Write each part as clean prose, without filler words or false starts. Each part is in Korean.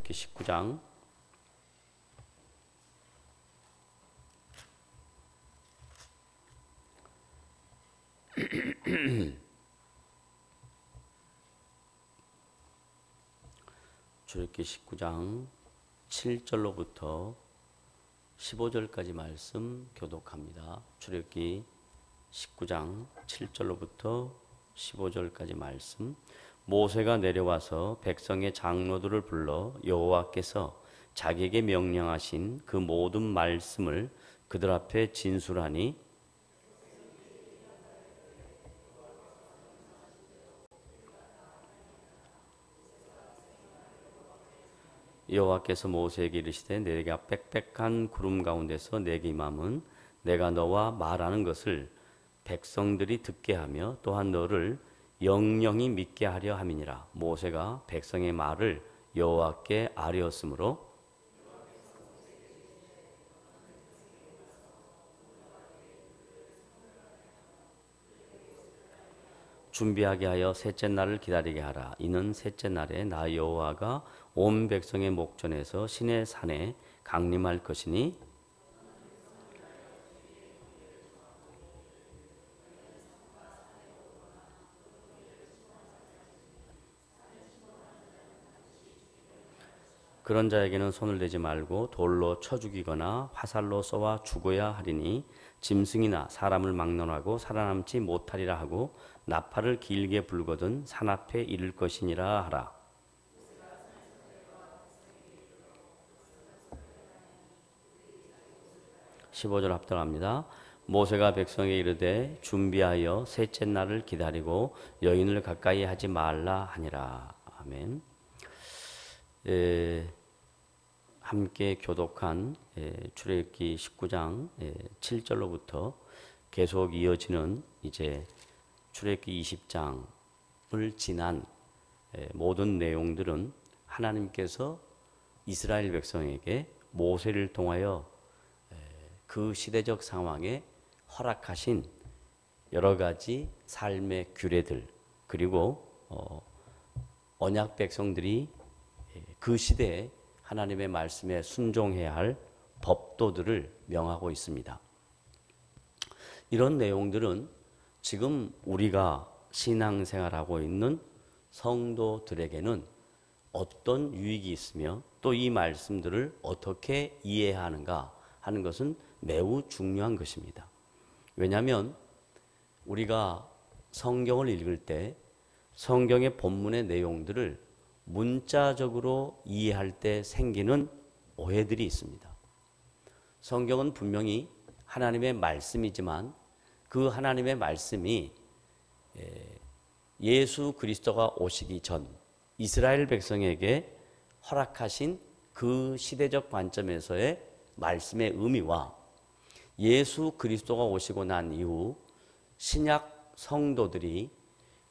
출애굽기 19장 출애굽기 19장 7절로부터 15절까지 말씀 교독합니다. 출애굽기 19장 7절로부터 15절까지 말씀. 모세가 내려와서 백성의 장로들을 불러 여호와께서 자기에게 명령하신 그 모든 말씀을 그들 앞에 진술하니 여호와께서 모세에게 이르시되 내가 빽빽한 구름 가운데서 내게 임함은 내가 너와 말하는 것을 백성들이 듣게 하며 또한 너를 영영히 믿게 하려 함이니라. 모세가 백성의 말을 여호와께 아뢰었으므로 준비하게 하여 셋째 날을 기다리게 하라. 이는 셋째 날에 나 여호와가 온 백성의 목전에서 시내 산에 강림할 것이니 그런 자에게는 손을 대지 말고 돌로 쳐 죽이거나 화살로 쏘아 죽어야 하리니 짐승이나 사람을 막론하고 살아남지 못하리라 하고 나팔을 길게 불거든 산 앞에 이를 것이니라 하라. (15절) 합독합니다. 모세가 백성에게 이르되 준비하여 셋째 날을 기다리고 여인을 가까이 하지 말라 하니라. 아멘. 함께 교독한 출애굽기 19장 7절로부터 계속 이어지는 이제 출애굽기 20장을 지난 모든 내용들은 하나님께서 이스라엘 백성에게 모세를 통하여 그 시대적 상황에 허락하신 여러 가지 삶의 규례들, 그리고 언약 백성들이 그 시대에 하나님의 말씀에 순종해야 할 법도들을 명하고 있습니다. 이런 내용들은 지금 우리가 신앙생활하고 있는 성도들에게는 어떤 유익이 있으며 또 이 말씀들을 어떻게 이해하는가 하는 것은 매우 중요한 것입니다. 왜냐하면 우리가 성경을 읽을 때 성경의 본문의 내용들을 문자적으로 이해할 때 생기는 오해들이 있습니다. 성경은 분명히 하나님의 말씀이지만 그 하나님의 말씀이 예수 그리스도가 오시기 전 이스라엘 백성에게 허락하신 그 시대적 관점에서의 말씀의 의미와 예수 그리스도가 오시고 난 이후 신약 성도들이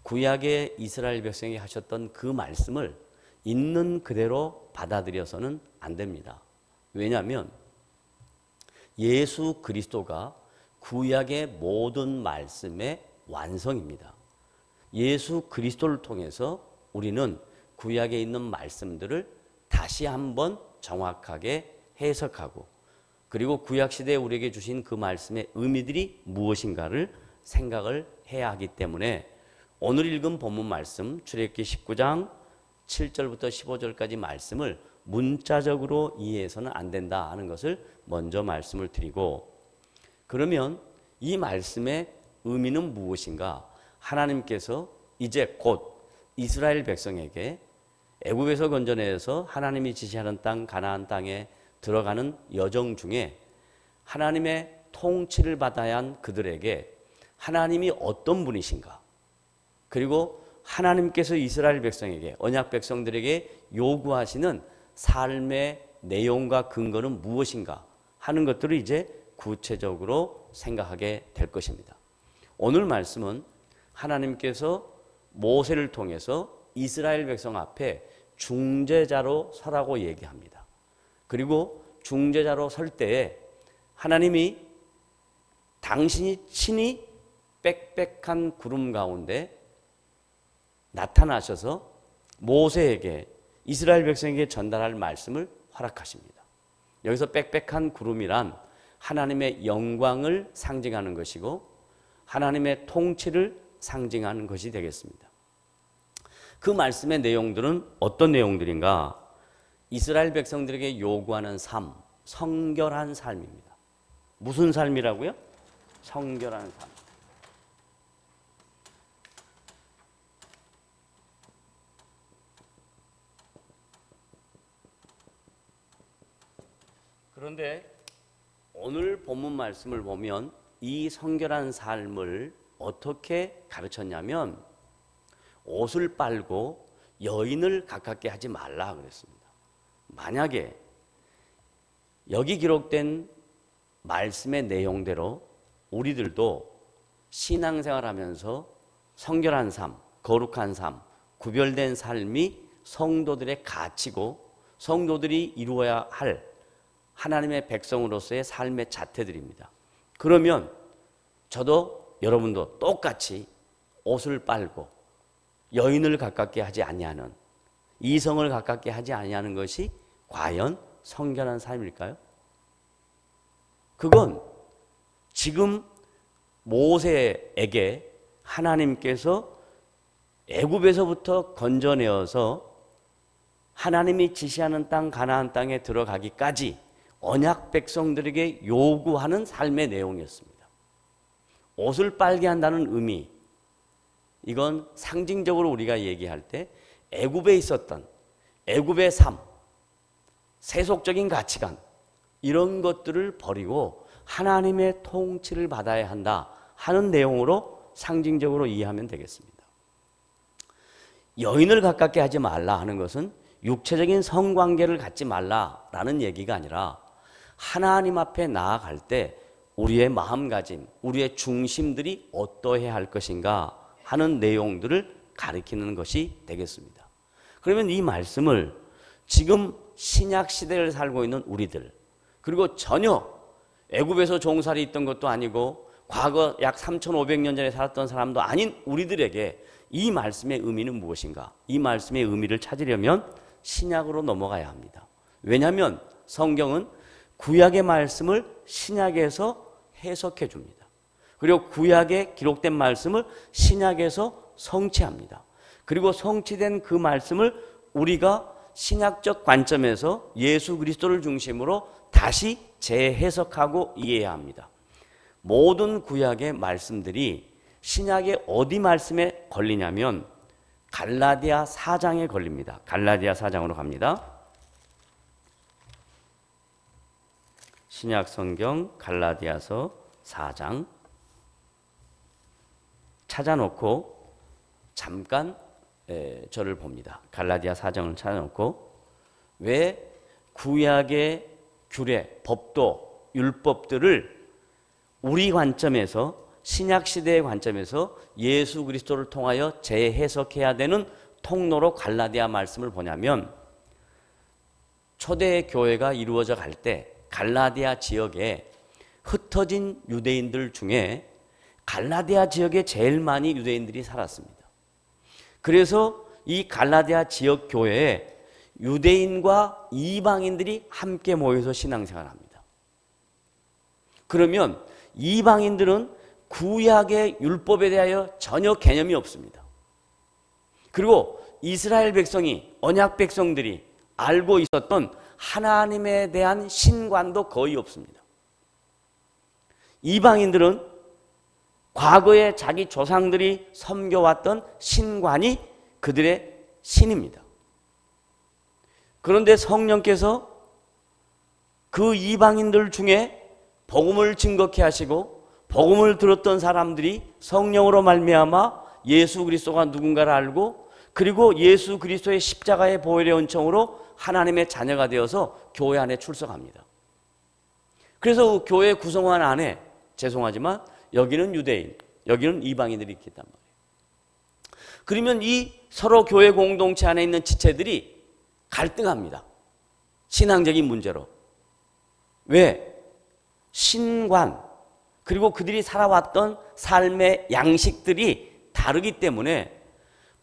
구약의 이스라엘 백성에게 하셨던 그 말씀을 있는 그대로 받아들여서는 안 됩니다. 왜냐하면 예수 그리스도가 구약의 모든 말씀의 완성입니다. 예수 그리스도를 통해서 우리는 구약에 있는 말씀들을 다시 한번 정확하게 해석하고 그리고 구약시대에 우리에게 주신 그 말씀의 의미들이 무엇인가를 생각을 해야 하기 때문에 오늘 읽은 본문 말씀 출애굽기 19장 7절부터 15절까지 말씀을 문자적으로 이해해서는 안 된다 하는 것을 먼저 말씀을 드리고, 그러면 이 말씀의 의미는 무엇인가? 하나님께서 이제 곧 이스라엘 백성에게 애굽에서 건져내서 하나님이 지시하는 땅 가나안 땅에 들어가는 여정 중에 하나님의 통치를 받아야 한 그들에게 하나님이 어떤 분이신가, 그리고 하나님께서 이스라엘 백성에게 언약 백성들에게 요구하시는 삶의 내용과 근거는 무엇인가 하는 것들을 이제 구체적으로 생각하게 될 것입니다. 오늘 말씀은 하나님께서 모세를 통해서 이스라엘 백성 앞에 중재자로 서라고 얘기합니다. 그리고 중재자로 설 때에 하나님이 당신이 친히 빽빽한 구름 가운데 나타나셔서 모세에게 이스라엘 백성에게 전달할 말씀을 허락하십니다. 여기서 빽빽한 구름이란 하나님의 영광을 상징하는 것이고 하나님의 통치를 상징하는 것이 되겠습니다. 그 말씀의 내용들은 어떤 내용들인가? 이스라엘 백성들에게 요구하는 삶, 성결한 삶입니다. 무슨 삶이라고요? 성결한 삶. 그런데 오늘 본문 말씀을 보면 이 성결한 삶을 어떻게 가르쳤냐면 옷을 빨고 여인을 가깝게 하지 말라 그랬습니다. 만약에 여기 기록된 말씀의 내용대로 우리들도 신앙생활하면서 성결한 삶, 거룩한 삶, 구별된 삶이 성도들의 가치고 성도들이 이루어야 할 하나님의 백성으로서의 삶의 자태들입니다. 그러면 저도 여러분도 똑같이 옷을 빨고 여인을 가깝게 하지 아니하는, 이성을 가깝게 하지 아니하는 것이 과연 성결한 삶일까요? 그건 지금 모세에게 하나님께서 애굽에서부터 건져내어서 하나님이 지시하는 땅 가나안 땅에 들어가기까지 언약 백성들에게 요구하는 삶의 내용이었습니다. 옷을 빨게 한다는 의미, 이건 상징적으로 우리가 얘기할 때 애굽에 있었던 애굽의 삶, 세속적인 가치관, 이런 것들을 버리고 하나님의 통치를 받아야 한다 하는 내용으로 상징적으로 이해하면 되겠습니다. 여인을 가깝게 하지 말라 하는 것은 육체적인 성관계를 갖지 말라라는 얘기가 아니라 하나님 앞에 나아갈 때 우리의 마음가짐, 우리의 중심들이 어떠해야 할 것인가 하는 내용들을 가리키는 것이 되겠습니다. 그러면 이 말씀을 지금 신약 시대를 살고 있는 우리들, 그리고 전혀 애굽에서 종살이 있던 것도 아니고 과거 약 3,500년 전에 살았던 사람도 아닌 우리들에게 이 말씀의 의미는 무엇인가? 이 말씀의 의미를 찾으려면 신약으로 넘어가야 합니다. 왜냐하면 성경은 구약의 말씀을 신약에서 해석해 줍니다. 그리고 구약에 기록된 말씀을 신약에서 성취합니다. 그리고 성취된 그 말씀을 우리가 신약적 관점에서 예수 그리스도를 중심으로 다시 재해석하고 이해해야 합니다. 모든 구약의 말씀들이 신약의 어디 말씀에 걸리냐면 갈라디아 4장에 걸립니다. 갈라디아 4장으로 갑니다. 신약 성경 갈라디아서 4장 찾아놓고 잠깐 저를 봅니다. 갈라디아 4장을 찾아놓고 왜 구약의 규례, 법도, 율법들을 우리 관점에서 신약 시대의 관점에서 예수 그리스도를 통하여 재해석해야 되는 통로로 갈라디아 말씀을 보냐면 초대 교회가 이루어져 갈 때 갈라디아 지역에 흩어진 유대인들 중에 갈라디아 지역에 제일 많이 유대인들이 살았습니다. 그래서 이 갈라디아 지역 교회에 유대인과 이방인들이 함께 모여서 신앙생활합니다. 그러면 이방인들은 구약의 율법에 대하여 전혀 개념이 없습니다. 그리고 이스라엘 백성이, 언약 백성들이 알고 있었던 하나님에 대한 신관도 거의 없습니다. 이방인들은 과거에 자기 조상들이 섬겨왔던 신관이 그들의 신입니다. 그런데 성령께서 그 이방인들 중에 복음을 증거케 하시고 복음을 들었던 사람들이 성령으로 말미암아 예수 그리스도가 누군가를 알고 그리고 예수 그리스도의 십자가의 보혈의 은총으로 하나님의 자녀가 되어서 교회 안에 출석합니다. 그래서 교회 구성원 안에 죄송하지만 여기는 유대인, 여기는 이방인들이 있단 말이에요. 그러면 이 서로 교회 공동체 안에 있는 지체들이 갈등합니다. 신앙적인 문제로. 왜? 신관, 그리고 그들이 살아왔던 삶의 양식들이 다르기 때문에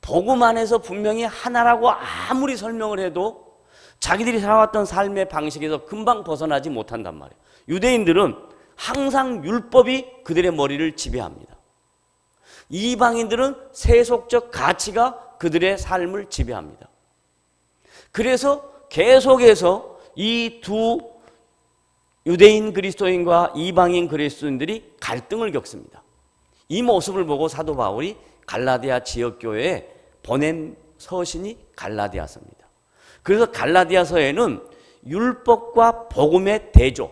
복음 안에서 분명히 하나라고 아무리 설명을 해도 자기들이 살아왔던 삶의 방식에서 금방 벗어나지 못한단 말이에요. 유대인들은 항상 율법이 그들의 머리를 지배합니다. 이방인들은 세속적 가치가 그들의 삶을 지배합니다. 그래서 계속해서 이 두 유대인 그리스도인과 이방인 그리스도인들이 갈등을 겪습니다. 이 모습을 보고 사도 바울이 갈라디아 지역교회에 보낸 서신이 갈라디아서입니다. 그래서 갈라디아서에는 율법과 복음의 대조,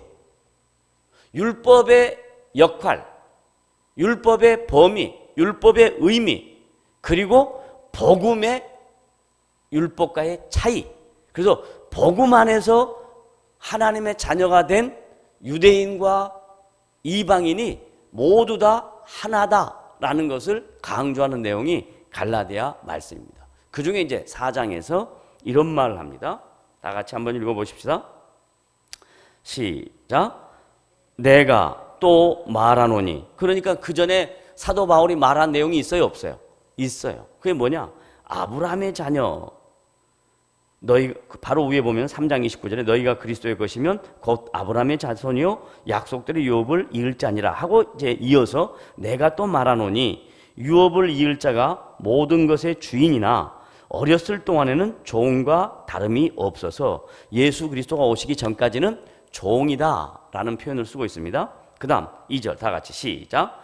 율법의 역할, 율법의 범위, 율법의 의미, 그리고 복음의 율법과의 차이. 그래서 복음 안에서 하나님의 자녀가 된 유대인과 이방인이 모두 다 하나다라는 것을 강조하는 내용이 갈라디아 말씀입니다. 그 중에 이제 4장에서 이런 말을 합니다. 다 같이 한번 읽어보십시다. 시작. 내가 또 말하노니. 그러니까 그 전에 사도 바울이 말한 내용이 있어요, 없어요? 있어요. 그게 뭐냐? 아브라함의 자녀. 너희 바로 위에 보면 3장 29절에 너희가 그리스도의 것이면 곧 아브라함의 자손이요 약속들의 유업을 이을 자니라 하고 이제 이어서 내가 또 말하노니 유업을 이을 자가 모든 것의 주인이나 어렸을 동안에는 종과 다름이 없어서 예수 그리스도가 오시기 전까지는 종이다 라는 표현을 쓰고 있습니다. 그 다음 2절 다 같이 시작.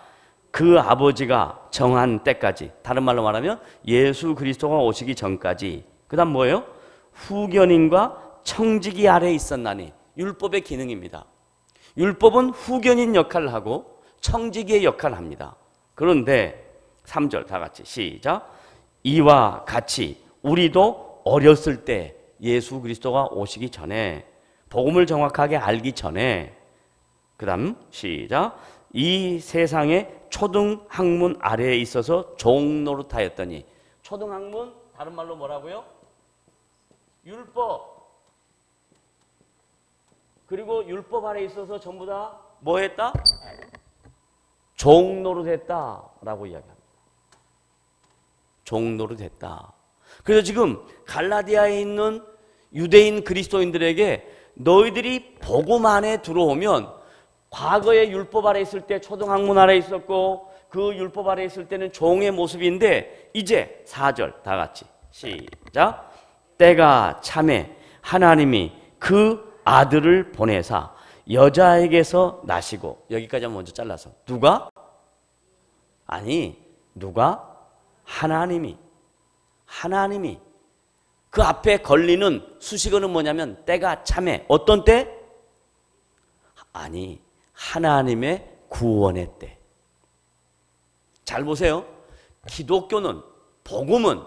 그 아버지가 정한 때까지, 다른 말로 말하면 예수 그리스도가 오시기 전까지. 그 다음 뭐예요? 후견인과 청지기 아래에 있었나니. 율법의 기능입니다. 율법은 후견인 역할을 하고 청지기의 역할을 합니다. 그런데 3절 다 같이 시작. 이와 같이 우리도 어렸을 때 예수 그리스도가 오시기 전에, 복음을 정확하게 알기 전에, 그 다음 시작. 이 세상의 초등학문 아래에 있어서 종노릇하였더니. 초등학문 다른 말로 뭐라고요? 율법. 그리고 율법 아래에 있어서 전부 다 뭐 했다? 종노릇했다라고 이야기합니다. 종노릇했다. 그래서 지금 갈라디아에 있는 유대인 그리스도인들에게 너희들이 복음 안에 들어오면, 과거에 율법 아래 있을 때 초등학문 아래 있었고 그 율법 아래 있을 때는 종의 모습인데, 이제 4절 다 같이 시작. 때가 참에 하나님이 그 아들을 보내사 여자에게서 나시고. 여기까지 한번 먼저 잘라서. 누가? 아니, 누가? 하나님이 그 앞에 걸리는 수식어는 뭐냐면 때가 참에. 어떤 때? 아니, 하나님의 구원의 때. 잘 보세요. 기독교는, 복음은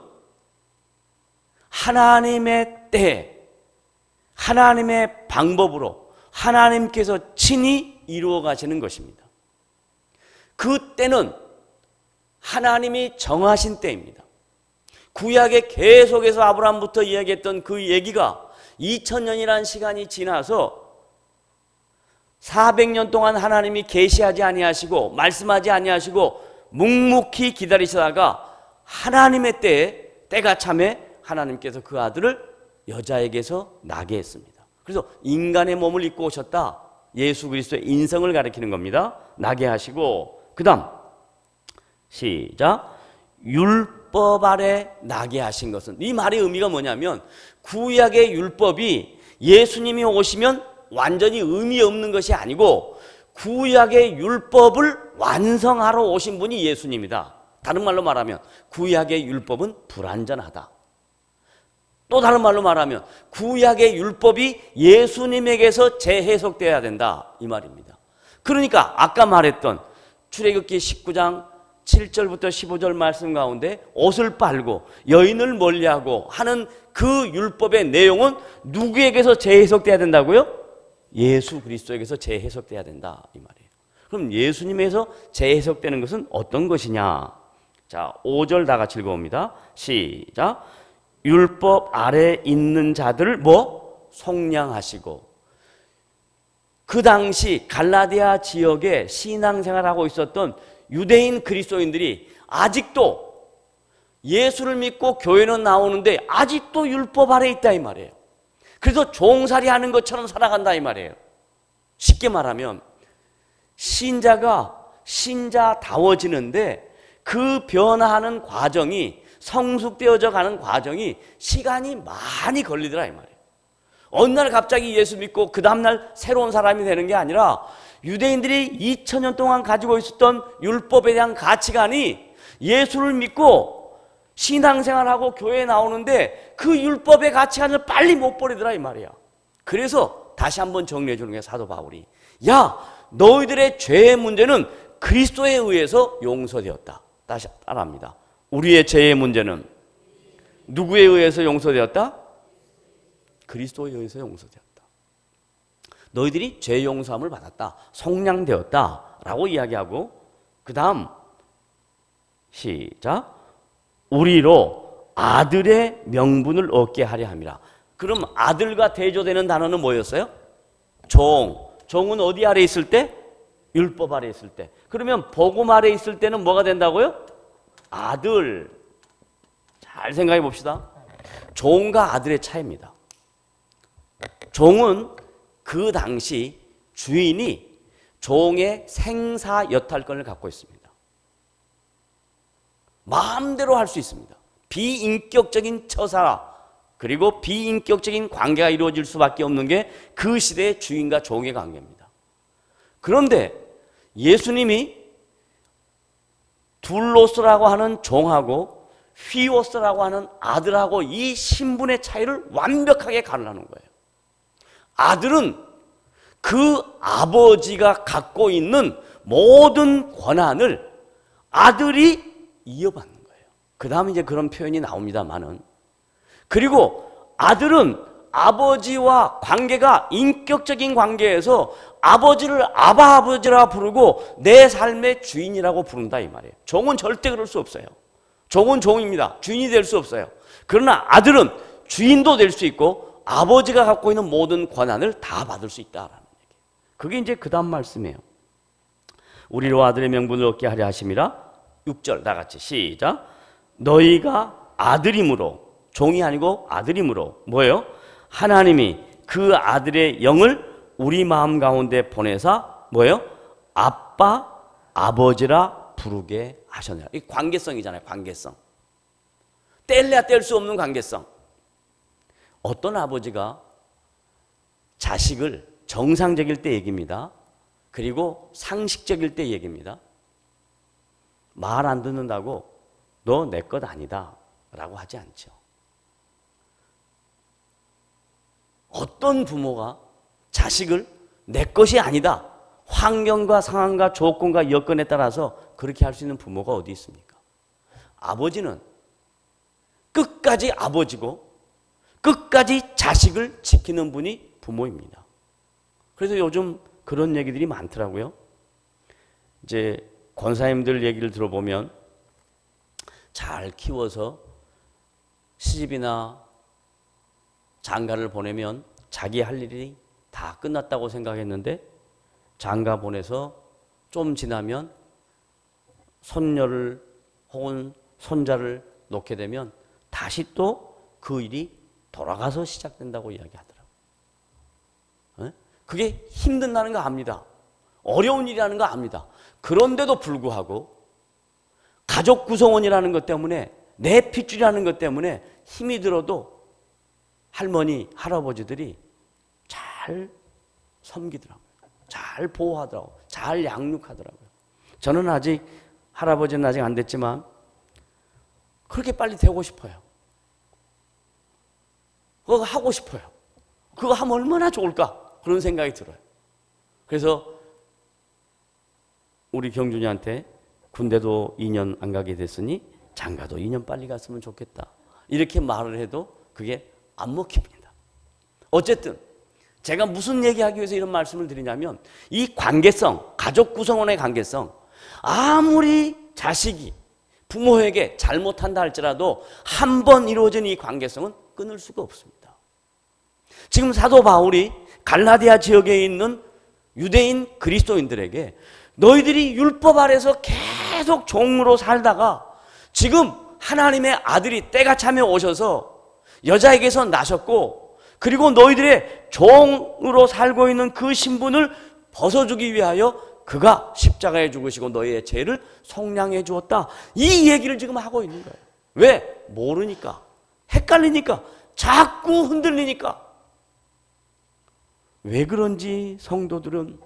하나님의 때, 하나님의 방법으로 하나님께서 친히 이루어 가시는 것입니다. 그 때는 하나님이 정하신 때입니다. 구약에 계속해서 아브라함부터 이야기했던 그 얘기가 2000년이라는 시간이 지나서 400년 동안 하나님이 계시하지 아니하시고 말씀하지 아니하시고 묵묵히 기다리시다가 하나님의 때가 참에 하나님께서 그 아들을 여자에게서 나게 했습니다. 그래서 인간의 몸을 입고 오셨다. 예수 그리스도의 인성을 가리키는 겁니다. 나게 하시고, 그 다음 시작. 율법 아래 나게 하신 것은, 이 말의 의미가 뭐냐면 구약의 율법이 예수님이 오시면 완전히 의미 없는 것이 아니고 구약의 율법을 완성하러 오신 분이 예수님이다. 다른 말로 말하면 구약의 율법은 불완전하다. 또 다른 말로 말하면 구약의 율법이 예수님에게서 재해석되어야 된다, 이 말입니다. 그러니까 아까 말했던 출애굽기 19장 7절부터 15절 말씀 가운데 옷을 빨고 여인을 멀리하고 하는 그 율법의 내용은 누구에게서 재해석돼야 된다고요? 예수 그리스도에게서 재해석돼야 된다, 이 말이에요. 그럼 예수님에서 재해석되는 것은 어떤 것이냐? 자, 5절 다 같이 읽어봅니다. 시작. 율법 아래 있는 자들을 뭐? 속량하시고. 그 당시 갈라디아 지역에 신앙생활하고 있었던 유대인 그리스도인들이 아직도 예수를 믿고 교회는 나오는데 아직도 율법 아래 있다 이 말이에요. 그래서 종살이 하는 것처럼 살아간다 이 말이에요. 쉽게 말하면 신자가 신자다워지는데 그 변화하는 과정이, 성숙되어져 가는 과정이 시간이 많이 걸리더라 이 말이에요. 어느 날 갑자기 예수 믿고 그 다음날 새로운 사람이 되는 게 아니라 유대인들이 2000년 동안 가지고 있었던 율법에 대한 가치관이 예수를 믿고 신앙생활하고 교회에 나오는데 그 율법의 가치관을 빨리 못 버리더라 이 말이야. 그래서 다시 한번 정리해 주는 게 사도 바울이, 야, 너희들의 죄의 문제는 그리스도에 의해서 용서되었다. 다시 따라합니다. 우리의 죄의 문제는 누구에 의해서 용서되었다? 그리스도에 의해서 용서되었다. 너희들이 죄 용서함을 받았다, 속량되었다 라고 이야기하고, 그 다음 시작, 우리로 아들의 명분을 얻게 하려 함이라. 그럼 아들과 대조되는 단어는 뭐였어요? 종은 어디 아래 있을 때? 율법 아래 있을 때. 그러면 복음 아래 있을 때는 뭐가 된다고요? 아들. 잘 생각해 봅시다. 종과 아들의 차이입니다. 종은 그 당시 주인이 종의 생사 여탈권을 갖고 있습니다. 마음대로 할 수 있습니다. 비인격적인 처사, 그리고 비인격적인 관계가 이루어질 수밖에 없는 게 그 시대의 주인과 종의 관계입니다. 그런데 예수님이 둘로스라고 하는 종하고 휘오스라고 하는 아들하고 이 신분의 차이를 완벽하게 가르는 거예요. 아들은 그 아버지가 갖고 있는 모든 권한을 아들이 이어받는 거예요. 그 다음에 이제 그런 표현이 나옵니다만은, 그리고 아들은 아버지와 관계가 인격적인 관계에서 아버지를 아버지라 부르고 내 삶의 주인이라고 부른다 이 말이에요. 종은 절대 그럴 수 없어요. 종은 종입니다. 주인이 될 수 없어요. 그러나 아들은 주인도 될 수 있고 아버지가 갖고 있는 모든 권한을 다 받을 수 있다라는 얘기예요. 그게 이제 그 다음 말씀이에요. 우리로 아들의 명분을 얻게 하려 하심이라. 6절 다 같이 시작. 너희가 아들임으로, 종이 아니고 아들임으로 뭐예요? 하나님이 그 아들의 영을 우리 마음 가운데 보내사 뭐예요? 아빠, 아버지라 부르게 하셨느라. 이 관계성이잖아요. 관계성. 뗄래야 뗄 수 없는 관계성. 어떤 아버지가 자식을 정상적일 때 얘기입니다. 그리고 상식적일 때 얘기입니다. 말 안 듣는다고 너 내 것 아니다 라고 하지 않죠. 어떤 부모가 자식을 내 것이 아니다, 환경과 상황과 조건과 여건에 따라서 그렇게 할 수 있는 부모가 어디 있습니까? 아버지는 끝까지 아버지고 끝까지 자식을 지키는 분이 부모입니다. 그래서 요즘 그런 얘기들이 많더라고요. 이제 권사님들 얘기를 들어보면 잘 키워서 시집이나 장가를 보내면 자기 할 일이 다 끝났다고 생각했는데 장가 보내서 좀 지나면 손녀를 혹은 손자를 놓게 되면 다시 또 그 일이 돌아가서 시작된다고 이야기하더라고요. 그게 힘든다는 거 압니다. 어려운 일이라는 거 압니다. 그런데도 불구하고 가족 구성원이라는 것 때문에, 내 핏줄이라는 것 때문에 힘이 들어도 할머니, 할아버지들이 잘 섬기더라고요. 잘 보호하더라고요. 잘 양육하더라고요. 저는 아직, 할아버지는 아직 안 됐지만 그렇게 빨리 되고 싶어요. 그거 하고 싶어요. 그거 하면 얼마나 좋을까? 그런 생각이 들어요. 그래서 우리 경준이한테 군대도 2년 안 가게 됐으니 장가도 2년 빨리 갔으면 좋겠다, 이렇게 말을 해도 그게 안 먹힙니다. 어쨌든 제가 무슨 얘기하기 위해서 이런 말씀을 드리냐면, 이 관계성, 가족 구성원의 관계성, 아무리 자식이 부모에게 잘못한다 할지라도 한 번 이루어진 이 관계성은 끊을 수가 없습니다. 지금 사도 바울이 갈라디아 지역에 있는 유대인 그리스도인들에게 너희들이 율법 아래서 계속 종으로 살다가 지금 하나님의 아들이 때가 차며 오셔서 여자에게서 나셨고, 그리고 너희들의 종으로 살고 있는 그 신분을 벗어주기 위하여 그가 십자가에 죽으시고 너희의 죄를 속량해 주었다. 이 얘기를 지금 하고 있는 거예요. 왜? 모르니까, 헷갈리니까, 자꾸 흔들리니까. 왜 그런지 성도들은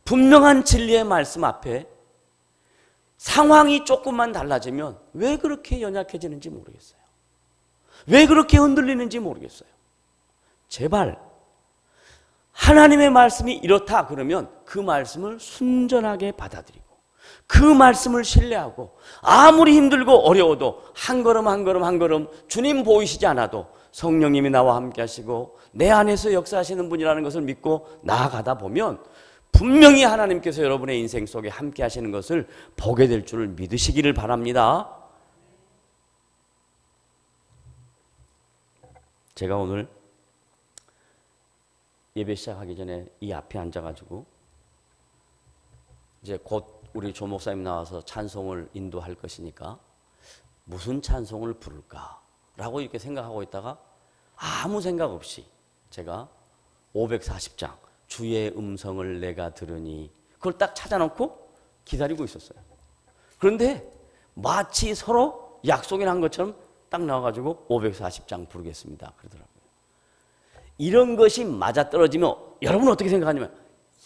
분명한 진리의 말씀 앞에 상황이 조금만 달라지면 왜 그렇게 연약해지는지 모르겠어요. 왜 그렇게 흔들리는지 모르겠어요. 제발 하나님의 말씀이 이렇다 그러면 그 말씀을 순전하게 받아들이고 그 말씀을 신뢰하고 아무리 힘들고 어려워도 한 걸음 한 걸음 한 걸음 주님 보이시지 않아도 성령님이 나와 함께 하시고 내 안에서 역사하시는 분이라는 것을 믿고 나아가다 보면 분명히 하나님께서 여러분의 인생 속에 함께 하시는 것을 보게 될 줄을 믿으시기를 바랍니다. 제가 오늘 예배 시작하기 전에 이 앞에 앉아가지고 이제 곧 우리 조 목사님 나와서 찬송을 인도할 것이니까 무슨 찬송을 부를까라고 이렇게 생각하고 있다가 아무 생각 없이 제가 540장 주의 음성을 내가 들으니 그걸 딱 찾아놓고 기다리고 있었어요. 그런데 마치 서로 약속이 난 것처럼 딱 나와가지고 540장 부르겠습니다 그러더라고요. 이런 것이 맞아떨어지면 여러분은 어떻게 생각하냐면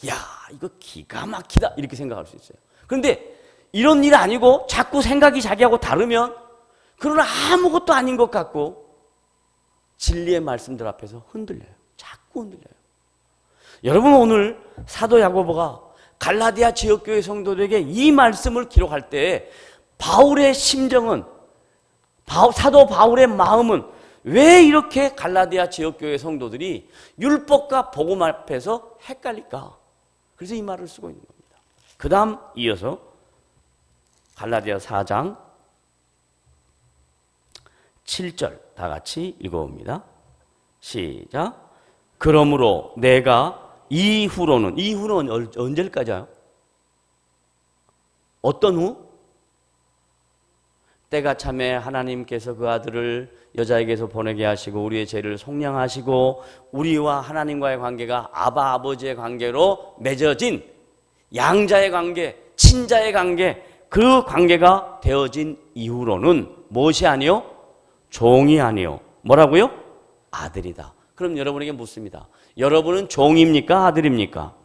야 이거 기가 막히다 이렇게 생각할 수 있어요. 그런데 이런 일 아니고 자꾸 생각이 자기하고 다르면 그러나 아무것도 아닌 것 같고 진리의 말씀들 앞에서 흔들려요. 자꾸 흔들려요. 여러분 오늘 사도 야고보가 갈라디아 지역교회 성도들에게 이 말씀을 기록할 때 바울의 심정은 사도 바울의 마음은 왜 이렇게 갈라디아 지역교회 성도들이 율법과 복음 앞에서 헷갈릴까? 그래서 이 말을 쓰고 있는 겁니다. 그 다음 이어서 갈라디아 4장 7절 다 같이 읽어봅니다. 시작. 그러므로 내가 이후로는 언제까지요? 어떤 후? 때가 참에 하나님께서 그 아들을 여자에게서 보내게 하시고 우리의 죄를 속량하시고 우리와 하나님과의 관계가 아바 아버지의 관계로 맺어진 양자의 관계, 친자의 관계, 그 관계가 되어진 이후로는 무엇이 아니요? 종이 아니요. 뭐라고요? 아들이다. 그럼 여러분에게 묻습니다. 여러분은 종입니까? 아들입니까?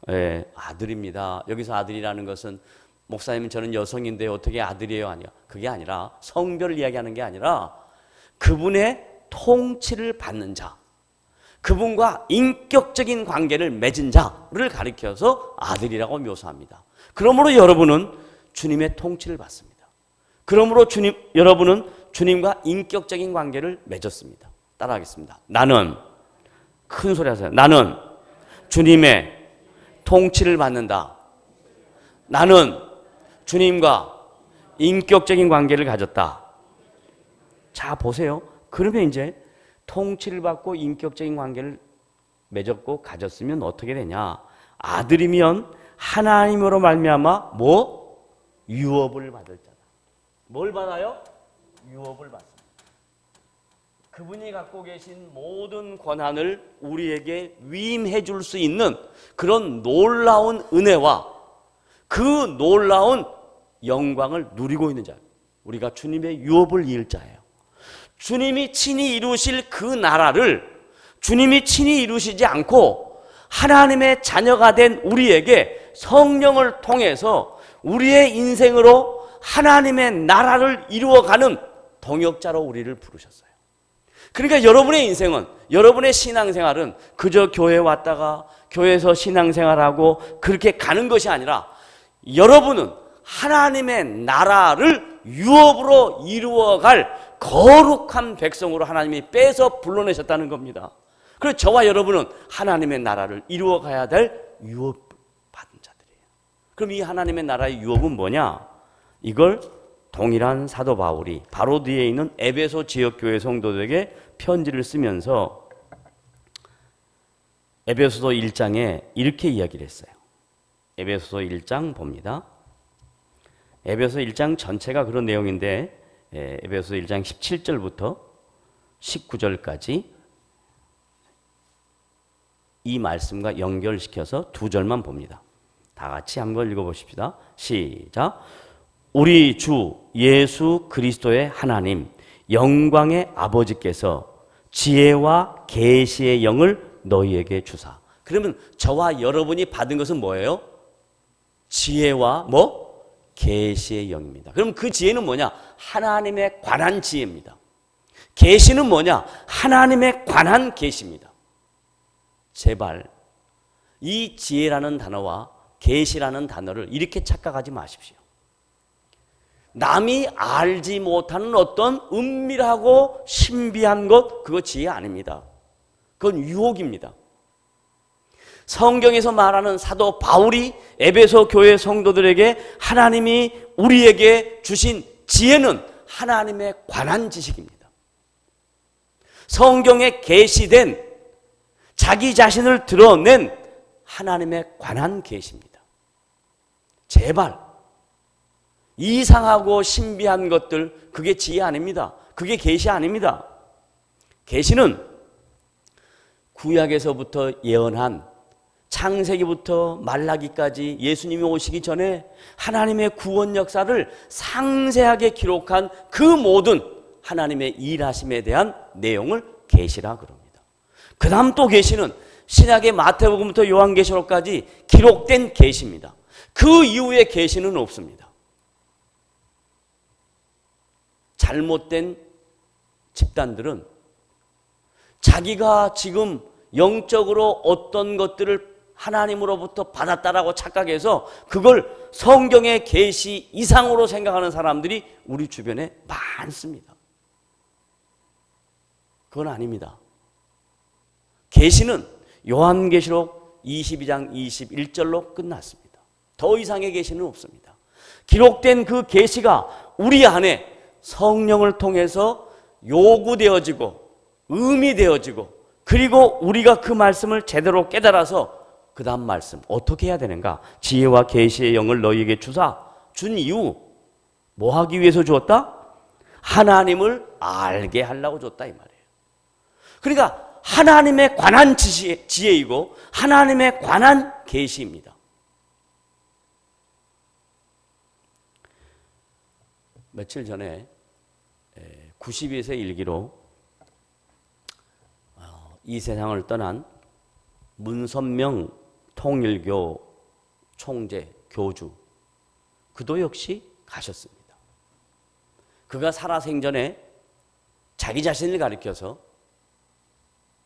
네, 아들입니다. 여기서 아들이라는 것은 목사님 저는 여성인데 어떻게 아들이에요? 아니야. 그게 아니라 성별을 이야기하는 게 아니라 그분의 통치를 받는 자, 그분과 인격적인 관계를 맺은 자를 가리켜서 아들이라고 묘사합니다. 그러므로 여러분은 주님의 통치를 받습니다. 그러므로 여러분은 주님과 인격적인 관계를 맺었습니다. 따라하겠습니다. 나는 큰 소리 하세요. 나는 주님의 통치를 받는다. 나는 주님과 인격적인 관계를 가졌다. 자 보세요. 그러면 이제 통치를 받고 인격적인 관계를 맺었고 가졌으면 어떻게 되냐? 아들이면 하나님으로 말미암아 뭐? 유업을 받을 자다. 뭘 받아요? 유업을 받습니다. 그분이 갖고 계신 모든 권한을 우리에게 위임해 줄 수 있는 그런 놀라운 은혜와 그 놀라운 영광을 누리고 있는 자, 우리가 주님의 유업을 이을 자예요. 주님이 친히 이루실 그 나라를 주님이 친히 이루시지 않고 하나님의 자녀가 된 우리에게 성령을 통해서 우리의 인생으로 하나님의 나라를 이루어가는 동역자로 우리를 부르셨어요. 그러니까 여러분의 인생은, 여러분의 신앙생활은 그저 교회에 왔다가 교회에서 신앙생활하고 그렇게 가는 것이 아니라 여러분은 하나님의 나라를 유업으로 이루어갈 거룩한 백성으로 하나님이 빼서 불러내셨다는 겁니다. 그래서 저와 여러분은 하나님의 나라를 이루어가야 될 유업 받은 자들이에요. 그럼 이 하나님의 나라의 유업은 뭐냐? 이걸 동일한 사도 바울이 바로 뒤에 있는 에베소 지역교회 성도들에게 편지를 쓰면서 에베소서 1장에 이렇게 이야기를 했어요. 에베소서 1장 봅니다. 에베소 1장 전체가 그런 내용인데 에베소 1장 17절부터 19절까지 이 말씀과 연결시켜서 두 절만 봅니다. 다 같이 한번 읽어보십시다. 시작. 우리 주 예수 그리스도의 하나님 영광의 아버지께서 지혜와 계시의 영을 너희에게 주사. 그러면 저와 여러분이 받은 것은 뭐예요? 지혜와 계시의 영입니다. 그럼 그 지혜는 뭐냐? 하나님에 관한 지혜입니다. 계시는 뭐냐? 하나님에 관한 계시입니다. 제발 이 지혜라는 단어와 계시라는 단어를 이렇게 착각하지 마십시오. 남이 알지 못하는 어떤 은밀하고 신비한 것, 그거 지혜 아닙니다. 그건 유혹입니다. 성경에서 말하는 사도 바울이 에베소 교회 성도들에게 하나님이 우리에게 주신 지혜는 하나님에 관한 지식입니다. 성경에 계시된 자기 자신을 드러낸 하나님에 관한 계시입니다. 제발 이상하고 신비한 것들, 그게 지혜 아닙니다. 그게 계시 아닙니다. 계시는 구약에서부터 예언한 창세기부터 말라기까지 예수님이 오시기 전에 하나님의 구원 역사를 상세하게 기록한 그 모든 하나님의 일하심에 대한 내용을 계시라 그럽니다. 그 다음 또 계시는 신약의 마태복음부터 요한계시록까지 기록된 계시입니다. 그 이후의 계시는 없습니다. 잘못된 집단들은 자기가 지금 영적으로 어떤 것들을 하나님으로부터 받았다라고 착각해서 그걸 성경의 계시 이상으로 생각하는 사람들이 우리 주변에 많습니다. 그건 아닙니다. 계시는 요한계시록 22장 21절로 끝났습니다. 더 이상의 계시는 없습니다. 기록된 그 계시가 우리 안에 성령을 통해서 요구되어지고 의미되어지고, 그리고 우리가 그 말씀을 제대로 깨달아서 그 다음 말씀 어떻게 해야 되는가? 지혜와 계시의 영을 너희에게 주사. 준 이유 뭐 하기 위해서 주었다? 하나님을 알게 하려고 줬다 이 말이에요. 그러니까 하나님에 관한 지혜이고 하나님에 관한 계시입니다. 며칠 전에 92세 일기로 이 세상을 떠난 문선명 통일교 총재, 교주, 그도 역시 가셨습니다. 그가 살아생전에 자기 자신을 가리켜서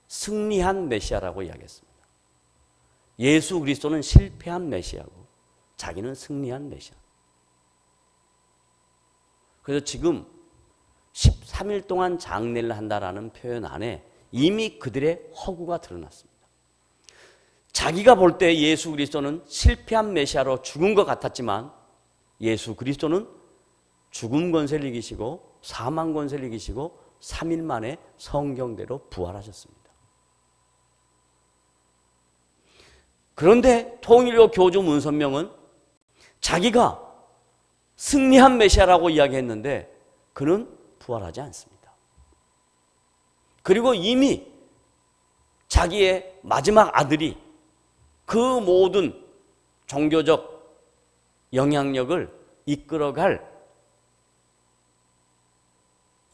승리한 메시아라고 이야기했습니다. 예수 그리스도는 실패한 메시아고 자기는 승리한 메시아. 그래서 지금 13일 동안 장례를 한다라는 표현 안에 이미 그들의 허구가 드러났습니다. 자기가 볼 때 예수 그리스도는 실패한 메시아로 죽은 것 같았지만 예수 그리스도는 죽음 권세를 이기시고 사망 권세를 이기시고 3일 만에 성경대로 부활하셨습니다. 그런데 통일교 교주 문선명은 자기가 승리한 메시아라고 이야기했는데 그는 부활하지 않습니다. 그리고 이미 자기의 마지막 아들이 그 모든 종교적 영향력을 이끌어갈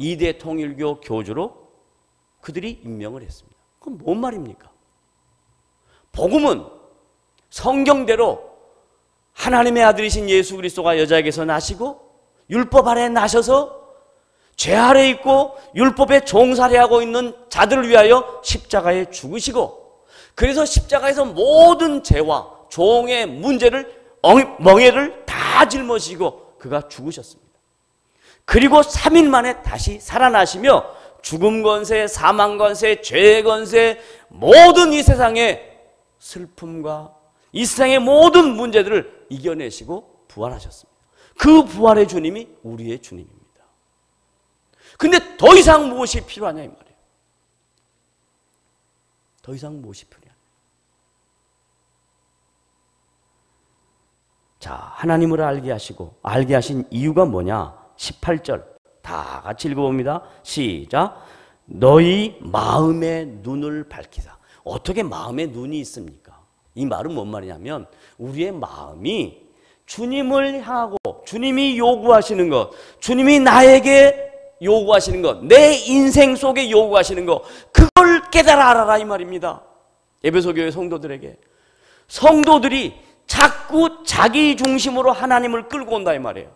2대 통일교 교주로 그들이 임명을 했습니다. 그건 뭔 말입니까? 복음은 성경대로 하나님의 아들이신 예수 그리스도가 여자에게서 나시고 율법 아래 나셔서 죄 아래 있고 율법에 종살이하고 있는 자들을 위하여 십자가에 죽으시고, 그래서 십자가에서 모든 죄와 종의 문제를 멍에를 다 짊어지고 그가 죽으셨습니다. 그리고 3일 만에 다시 살아나시며 죽음 권세, 사망 권세, 죄 권세, 모든 이 세상의 슬픔과 이 세상의 모든 문제들을 이겨내시고 부활하셨습니다. 그 부활의 주님이 우리의 주님입니다. 근데 더 이상 무엇이 필요하냐 이 말이에요. 더 이상 무엇이 필요하냐. 자, 하나님을 알게 하시고 알게 하신 이유가 뭐냐? 18절 다 같이 읽어봅니다. 시작. 너희 마음의 눈을 밝히사. 어떻게 마음의 눈이 있습니까? 이 말은 뭔 말이냐면 우리의 마음이 주님을 향하고 주님이 요구하시는 것, 주님이 나에게 요구하시는 것, 내 인생 속에 요구하시는 것, 그걸 깨달아 알아라 이 말입니다. 에베소 교회 성도들에게. 성도들이 자꾸 자기 중심으로 하나님을 끌고 온다 이 말이에요.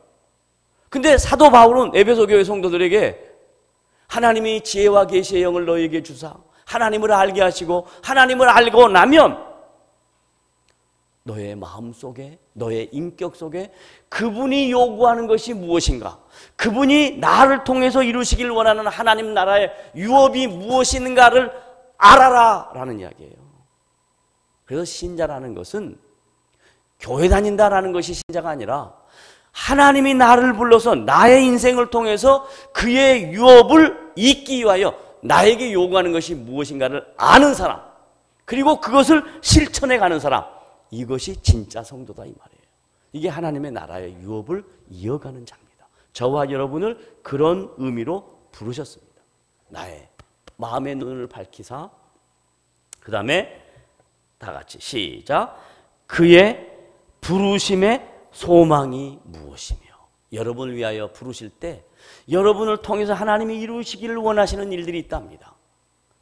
근데 사도 바울은 에베소 교회 성도들에게 하나님이 지혜와 계시의 영을 너희에게 주사 하나님을 알게 하시고 하나님을 알고 나면 너의 마음 속에 너의 인격 속에 그분이 요구하는 것이 무엇인가, 그분이 나를 통해서 이루시길 원하는 하나님 나라의 유업이 무엇인가를 알아라 라는 이야기예요. 그래서 신자라는 것은 교회 다닌다라는 것이 신자가 아니라 하나님이 나를 불러서 나의 인생을 통해서 그의 유업을 잇기 위하여 나에게 요구하는 것이 무엇인가를 아는 사람, 그리고 그것을 실천해 가는 사람, 이것이 진짜 성도다 이 말이에요. 이게 하나님의 나라의 유업을 이어가는 자입니다. 저와 여러분을 그런 의미로 부르셨습니다. 나의 마음의 눈을 밝히사, 그 다음에 다 같이 시작. 그의 부르심의 소망이 무엇이며. 여러분을 위하여 부르실 때 여러분을 통해서 하나님이 이루시기를 원하시는 일들이 있답니다.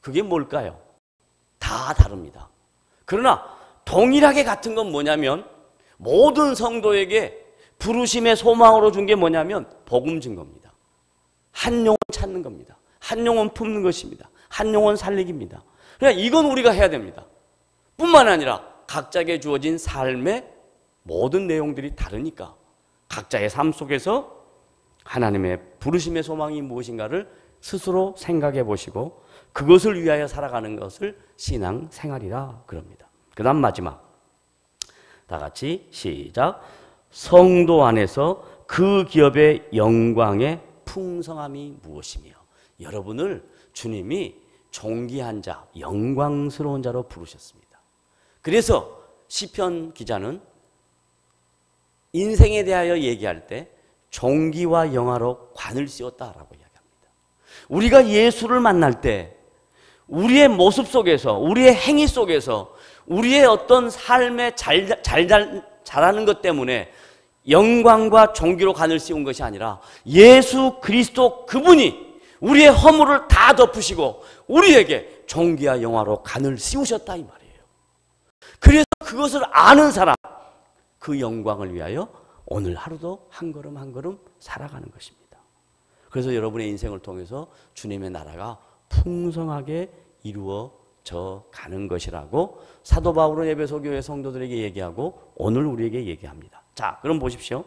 그게 뭘까요? 다 다릅니다. 그러나 동일하게 같은 건 뭐냐면 모든 성도에게 부르심의 소망으로 준 게 뭐냐면 복음 증거입니다. 한 영혼 찾는 겁니다. 한 영혼 품는 것입니다. 한 영혼 살리기입니다. 그러니까 이건 우리가 해야 됩니다. 뿐만 아니라 각자에게 주어진 삶의 모든 내용들이 다르니까 각자의 삶 속에서 하나님의 부르심의 소망이 무엇인가를 스스로 생각해 보시고 그것을 위하여 살아가는 것을 신앙 생활이라 그럽니다. 그 다음 마지막 다 같이 시작. 성도 안에서 그 기업의 영광의 풍성함이 무엇이며. 여러분을 주님이 존귀한 자, 영광스러운 자로 부르셨습니다. 그래서 시편 기자는 인생에 대하여 얘기할 때 존귀와 영화로 관을 씌웠다라고 이야기합니다. 우리가 예수를 만날 때 우리의 모습 속에서, 우리의 행위 속에서, 우리의 어떤 삶에 잘하는 것 때문에 영광과 존귀로 관을 씌운 것이 아니라 예수 그리스도 그분이 우리의 허물을 다 덮으시고 우리에게 존귀와 영화로 관을 씌우셨다 이 말이에요. 그래서 그것을 아는 사람, 그 영광을 위하여 오늘 하루도 한 걸음 한 걸음 살아가는 것입니다. 그래서 여러분의 인생을 통해서 주님의 나라가 풍성하게 이루어져 가는 것이라고 사도 바울은 에베소 교회 성도들에게 얘기하고 오늘 우리에게 얘기합니다. 자, 그럼 보십시오.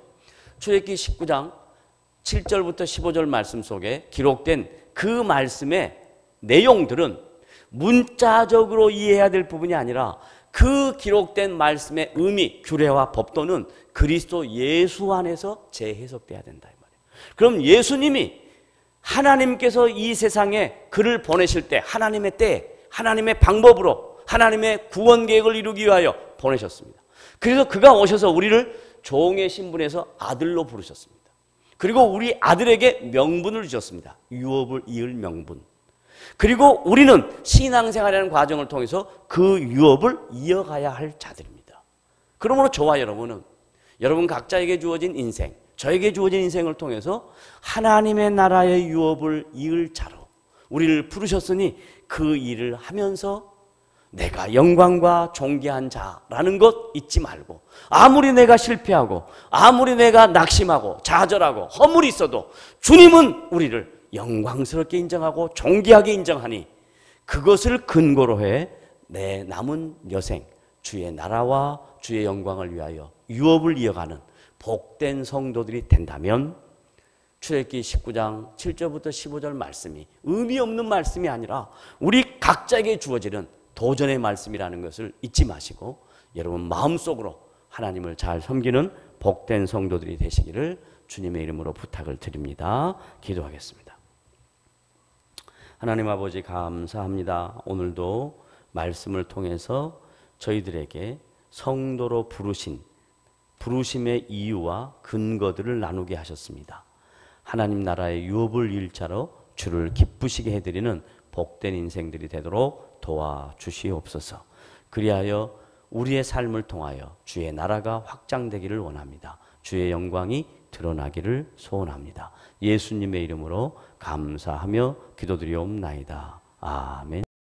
출애굽기 19장 7절부터 15절 말씀 속에 기록된 그 말씀의 내용들은 문자적으로 이해해야 될 부분이 아니라 그 기록된 말씀의 의미, 규례와 법도는 그리스도 예수 안에서 재해석돼야 된다 이 말이에요. 그럼 예수님이 하나님께서 이 세상에 그를 보내실 때 하나님의 때, 하나님의 방법으로 하나님의 구원 계획을 이루기 위하여 보내셨습니다. 그래서 그가 오셔서 우리를 종의 신분에서 아들로 부르셨습니다. 그리고 우리 아들에게 명분을 주셨습니다. 유업을 이을 명분. 그리고 우리는 신앙생활이라는 과정을 통해서 그 유업을 이어가야 할 자들입니다. 그러므로 저와 여러분은 여러분 각자에게 주어진 인생, 저에게 주어진 인생을 통해서 하나님의 나라의 유업을 이을 자로 우리를 부르셨으니 그 일을 하면서 내가 영광과 존귀한 자라는 것 잊지 말고, 아무리 내가 실패하고 아무리 내가 낙심하고 좌절하고 허물이 있어도 주님은 우리를 영광스럽게 인정하고 존귀하게 인정하니 그것을 근거로 해 내 남은 여생 주의 나라와 주의 영광을 위하여 유업을 이어가는 복된 성도들이 된다면 출애굽기 19장 7절부터 15절 말씀이 의미 없는 말씀이 아니라 우리 각자에게 주어지는 도전의 말씀이라는 것을 잊지 마시고 여러분 마음속으로 하나님을 잘 섬기는 복된 성도들이 되시기를 주님의 이름으로 부탁을 드립니다. 기도하겠습니다. 하나님 아버지 감사합니다. 오늘도 말씀을 통해서 저희들에게 성도로 부르신 부르심의 이유와 근거들을 나누게 하셨습니다. 하나님 나라의 유업을 일자로 주를 기쁘시게 해드리는 복된 인생들이 되도록 도와주시옵소서. 그리하여 우리의 삶을 통하여 주의 나라가 확장되기를 원합니다. 주의 영광이 드러나기를 소원합니다. 예수님의 이름으로 감사하며 기도드리옵나이다. 아멘.